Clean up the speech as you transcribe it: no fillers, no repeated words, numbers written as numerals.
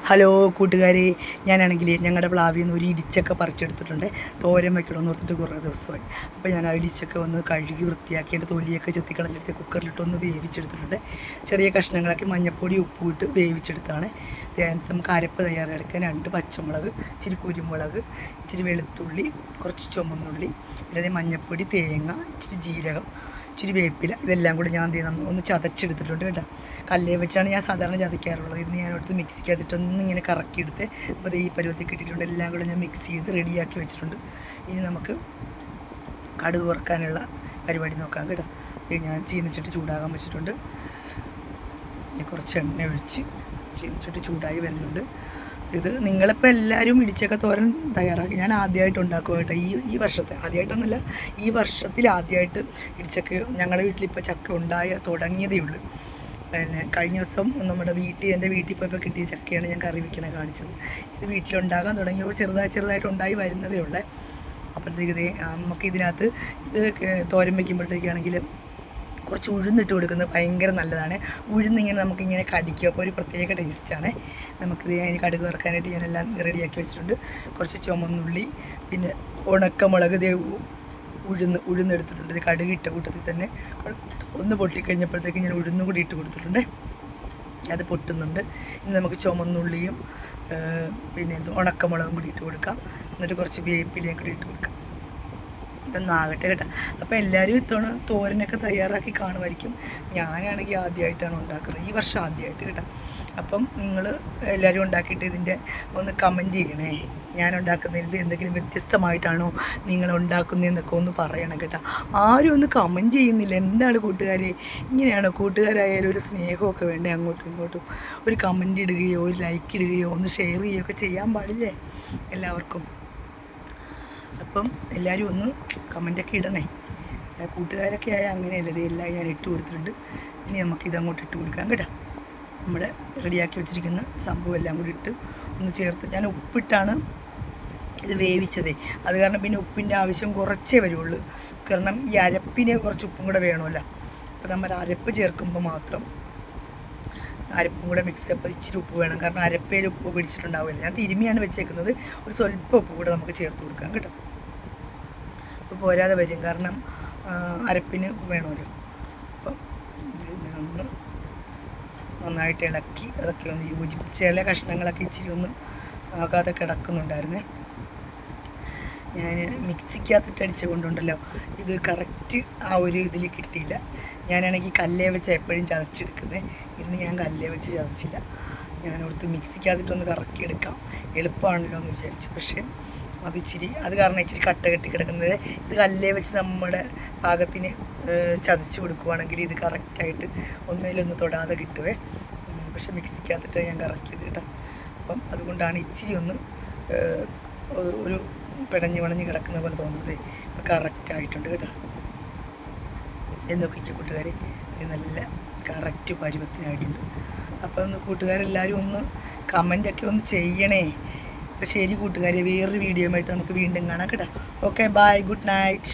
Hello കൂട്ടുകാരെ, ഞാനാണെങ്കിൽ ഞങ്ങളുടെ പ്ലാവിൽ നിന്ന് ഒരു ഇടിച്ചക്ക പറിച്ചെടുത്തിട്ടുണ്ട്. തോരൻ വയ്ക്കണമെന്ന് ഓർത്തിട്ട് കുറേ ദിവസമായി. അപ്പോൾ ഞാൻ ആ ഇടിച്ചക്ക ഒന്ന് കഴുകി വൃത്തിയാക്കി എൻ്റെ തൊലിയൊക്കെ ചെത്തിക്കളഞ്ഞെടുത്ത് കുക്കറിലിട്ടൊന്ന് വേവിച്ചെടുത്തിട്ടുണ്ട്. ചെറിയ കഷ്ണങ്ങളാക്കി മഞ്ഞൾപ്പൊടി ഉപ്പിട്ട് വേവിച്ചെടുത്താണ്. നമുക്ക് അരപ്പ് തയ്യാറെടുക്കാൻ 2 പച്ചമുളക്, ഇച്ചിരി കുരുമുളക്, ഇച്ചിരി വെളുത്തുള്ളി, കുറച്ച് ചുമന്നുള്ളി, പിന്നെ മഞ്ഞൾപ്പൊടി, തേങ്ങ, ഇച്ചിരി ജീരകം, ഇച്ചിരി വേപ്പില, ഇതെല്ലാം കൂടി ഞാൻ ഒന്ന് ചതച്ചെടുത്തിട്ടുണ്ട് കേട്ടോ. കല്ലേ വെച്ചാണ് ഞാൻ സാധാരണ ചതയ്ക്കാറുള്ളത്. ഇന്ന് ഞാൻ എടുത്ത് മിക്സിക്കകത്തിട്ടൊന്ന് ഇങ്ങനെ കറക്കിയെടുത്ത് അപ്പോൾ ഈ പരുവത്തിൽ കിട്ടിയിട്ടുണ്ട്. എല്ലാം കൂടെ ഞാൻ മിക്സ് ചെയ്ത് റെഡിയാക്കി വെച്ചിട്ടുണ്ട്. ഇനി നമുക്ക് കടുക് വറുക്കാനുള്ള പരിപാടി നോക്കാം കേട്ടോ. ഞാൻ ചീനച്ചട്ടി ചൂടാകാൻ വെച്ചിട്ടുണ്ട്. കുറച്ച് എണ്ണ ഒഴിച്ച് ചീനച്ചട്ടി ചൂടായി വരുന്നുണ്ട്. ഇത് നിങ്ങളിപ്പോൾ എല്ലാവരും ഇടിച്ചക്ക തോരൻ തയ്യാറാക്കി. ഞാൻ ആദ്യമായിട്ട് ഉണ്ടാക്കുക കേട്ടോ. ഈ വർഷത്തെ ആദ്യമായിട്ടൊന്നുമില്ല, ഈ വർഷത്തിൽ ആദ്യമായിട്ട് ഇടിച്ചക്ക ഞങ്ങളുടെ വീട്ടിലിപ്പോൾ ചക്ക തുടങ്ങിയതേ ഉള്ളൂ. പിന്നെ കഴിഞ്ഞ ദിവസം എൻ്റെ വീട്ടിൽ പോയപ്പോൾ കിട്ടിയ ചക്കയാണ് ഞാൻ കറി വയ്ക്കണ കാണിച്ചത്. ഇത് വീട്ടിലുണ്ടാകാൻ തുടങ്ങിയപ്പോൾ ചെറുതായിട്ട് ഉണ്ടായി വരുന്നതേ ഉള്ളൂ. അപ്പോഴത്തേക്ക് നമുക്ക് ഇതിനകത്ത് ഇത് തോരൻ വയ്ക്കുമ്പോഴത്തേക്കാണെങ്കിൽ കുറച്ച് ഉഴുന്നിട്ട് കൊടുക്കുന്നത് ഭയങ്കര നല്ലതാണ്. ഉഴുന്നിങ്ങനെ നമുക്കിങ്ങനെ കടിക്കും, അപ്പോൾ ഒരു പ്രത്യേക ടേസ്റ്റാണ്. നമുക്കിത് അതിന് കടുക് വറുക്കാനായിട്ട് ഞാനെല്ലാം റെഡിയാക്കി വെച്ചിട്ടുണ്ട്. കുറച്ച് ചുമന്നുള്ളി, പിന്നെ ഉണക്കമുളക്, ഉഴുന്നെടുത്തിട്ടുണ്ട്. ഇത് കടുകിട്ട കൂട്ടത്തിൽ തന്നെ ഒന്ന് പൊട്ടിക്കഴിഞ്ഞപ്പോഴത്തേക്ക് ഞാൻ ഉഴുന്നും കൂടി ഇട്ട് കൊടുത്തിട്ടുണ്ട്. അത് പൊട്ടുന്നുണ്ട്. ഇനി നമുക്ക് ചുമന്നുള്ളിയും പിന്നെ ഉണക്കമുളകും കൂടി ഇട്ട് കൊടുക്കാം. എന്നിട്ട് കുറച്ച് വേപ്പിലയും കൂടി ഇട്ട് കൊടുക്കാം. ഇതൊന്നാകട്ടെ കേട്ടോ. അപ്പോൾ എല്ലാവരും ഇത്തവണ തോരനൊക്കെ തയ്യാറാക്കി കാണുമായിരിക്കും. ഞാനാണെങ്കിൽ ആദ്യമായിട്ടാണ് ഉണ്ടാക്കുന്നത്, ഈ വർഷം ആദ്യമായിട്ട് കേട്ടോ. അപ്പം നിങ്ങൾ എല്ലാവരും ഉണ്ടാക്കിയിട്ട് ഇതിൻ്റെ ഒന്ന് കമൻറ്റ് ചെയ്യണേ. ഞാൻ ഉണ്ടാക്കുന്നതിൽ എന്തെങ്കിലും വ്യത്യസ്തമായിട്ടാണോ നിങ്ങൾ ഉണ്ടാക്കുന്നതെന്നൊക്കെ ഒന്ന് പറയണം കേട്ടോ. ആരും ഒന്ന് കമൻറ്റ് ചെയ്യുന്നില്ല. എന്താണ് കൂട്ടുകാരെ, ഇങ്ങനെയാണോ? കൂട്ടുകാരായാലും ഒരു സ്നേഹമൊക്കെ വേണ്ടേ അങ്ങോട്ടും ഇങ്ങോട്ടും? ഒരു കമൻറ്റ് ഇടുകയോ ഒരു ലൈക്ക് ഇടുകയോ ഒന്ന് ഷെയർ ചെയ്യുകയൊക്കെ ചെയ്യാൻ പാടില്ലേ എല്ലാവർക്കും? അപ്പം എല്ലാവരും ഒന്ന് കമൻറ്റൊക്കെ ഇടണേ. കൂട്ടുകാരൊക്കെ ആയാൽ അങ്ങനെയല്ലേ, ഇതെല്ലാം ഞാൻ ഇട്ട് കൊടുത്തിട്ടുണ്ട്. ഇനി നമുക്കിതങ്ങോട്ട് ഇട്ട് കൊടുക്കാം കേട്ടോ. നമ്മുടെ റെഡിയാക്കി വെച്ചിരിക്കുന്ന സംഭവം എല്ലാം കൂടി ഇട്ട് ഒന്ന് ചേർത്ത്, ഞാൻ ഉപ്പിട്ടാണ് ഇത് വേവിച്ചതേ. അത് കാരണം പിന്നെ ഉപ്പിൻ്റെ ആവശ്യം കുറച്ചേ വരുള്ളൂ. കാരണം ഈ അരപ്പിന് കുറച്ച് ഉപ്പും കൂടെ വേണമല്ലോ. അപ്പോൾ നമ്മൾ അരപ്പ് ചേർക്കുമ്പോൾ മാത്രം അരപ്പും കൂടെ മിക്സ് അപ്പോൾ ഇച്ചിരി ഉപ്പ് വേണം. കാരണം അരപ്പയിൽ ഉപ്പ് പിടിച്ചിട്ടുണ്ടാവില്ല. ഞാൻ തിരുമിയാണ് വെച്ചേക്കുന്നത്. ഒരു സ്വല്പം ഉപ്പ് കൂടെ നമുക്ക് ചേർത്ത് കൊടുക്കാം കേട്ടോ. ഉപ്പ് പോരാതെ വരും, കാരണം അരപ്പിന് വേണമല്ലോ. അപ്പം ഇത് നന്നായിട്ട് ഇളക്കി അതൊക്കെ ഒന്ന് യോജിപ്പിച്ച്, ചില കഷ്ണങ്ങളൊക്കെ ഇച്ചിരി ഒന്ന് ആകാതെ കിടക്കുന്നുണ്ടായിരുന്നേ. ഞാൻ മിക്സിക്കകത്തിട്ട് അടിച്ച കൊണ്ടുണ്ടല്ലോ ഇത് കറക്റ്റ് ആ ഒരു ഇതിൽ കിട്ടിയില്ല. ഞാനാണെങ്കിൽ കല്ലേ വെച്ച് എപ്പോഴും ചതച്ചെടുക്കുന്നത്. ഇന്ന് ഞാൻ കല്ലേ വെച്ച് ചതച്ചില്ല. ഞാനോർത്ത് മിക്സിക്കകത്തിട്ടൊന്ന് കറക്കിയെടുക്കാം, എളുപ്പമാണല്ലോ എന്ന് വിചാരിച്ചു. പക്ഷേ അത് കാരണം ഇച്ചിരി കട്ട കെട്ടി കിടക്കുന്നത്. ഇത് കല്ലേ വെച്ച് നമ്മുടെ പാകത്തിന് ചതച്ച് കൊടുക്കുവാണെങ്കിൽ ഇത് കറക്റ്റായിട്ട് ഒന്നിലൊന്ന് തൊടാതെ കിട്ടുവേ. പക്ഷെ മിക്സിക്കകത്തിട്ട് ഞാൻ കറക്കിയത് കേട്ടോ. അപ്പം അതുകൊണ്ടാണ് ഇച്ചിരി ഒന്ന് ഒരു പിടഞ്ഞ് കിടക്കുന്ന പോലെ തോന്നുന്നത്. ഇപ്പം കറക്റ്റായിട്ടുണ്ട് കേട്ടോ. എന്നൊക്കെ കൂട്ടുകാർ, ഇത് നല്ല കറക്റ്റ് പരുവത്തിനായിട്ടുണ്ട്. അപ്പം ഒന്ന് കൂട്ടുകാരെല്ലാവരും ഒന്ന് കമൻറ്റൊക്കെ ഒന്ന് ചെയ്യണേ. അപ്പോൾ ശരി കൂട്ടുകാരെ, വേറൊരു വീഡിയോയുമായിട്ട് നമുക്ക് വീണ്ടും കാണാം കേട്ടോ. Okay, bye, good night.